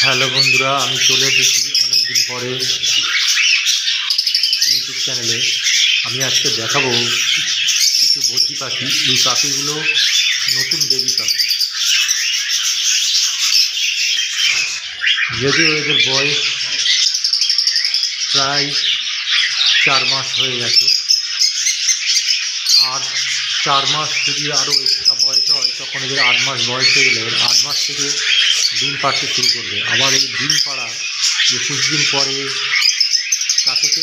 Hello বন্ধুরা, আমি চলে এসেছি অনেকদিন পরে ইউটিউব চ্যানেলে। আমি আজকে দেখাবো কিছু বদ্রি পাখি। এই পাখিগুলো নতুন বেবি পাখি, যদিও এদের বয়স প্রায় 4 মাস হয়ে গেছে। আর 4 মাস যদি আরও এক্সট্রা বয়স হয় তখন এদের 8 মাস বয়স হয়ে গেলে 8 মাস থেকে ডিম পাড়তে শুরু করবে। আবার এই ডিম পাড়ার 21 দিন পরে তা থেকে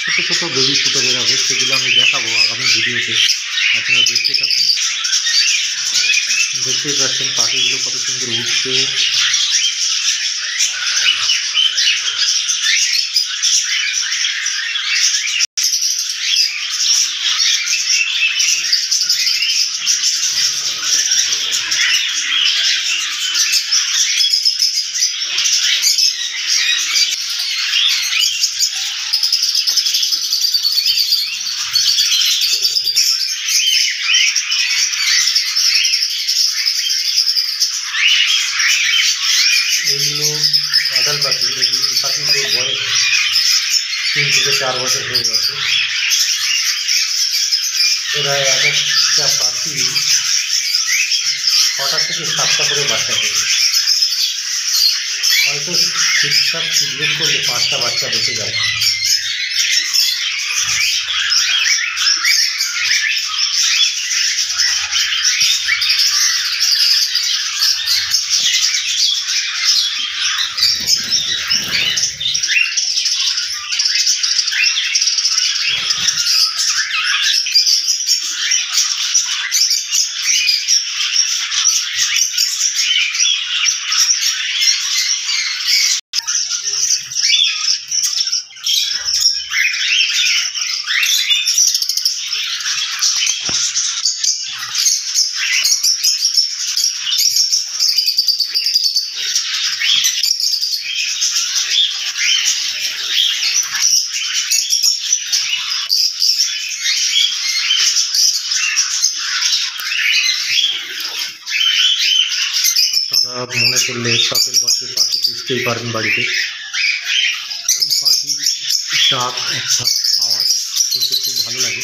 ছোটো ছোটো বেবি ফুটে বেরোবে, সেগুলো আমি দেখাবো আগামী ভিডিওতে। আপনারা দেখতেই পাচ্ছেন পাখিগুলো কত সুন্দর উঠছে। এইগুলো অ্যাডাল্ট পাখি। এই পাখিগুলোর বয়স 3 থেকে 4 বছর হয়ে গেছে। এরা এক একটা পাখি 6টা থেকে 7টা করে বাচ্চা দেবে। হয়তো ঠিকঠাক ট্রিটমেন্ট করলে 5টা বাচ্চা বেঁচে যায়। আপনারা মনে করলে শখের বসে পাখি পুষতেই পারেন বাড়িতে। পাখি ডাক, আওয়াজ শুনতে খুব ভালো লাগে।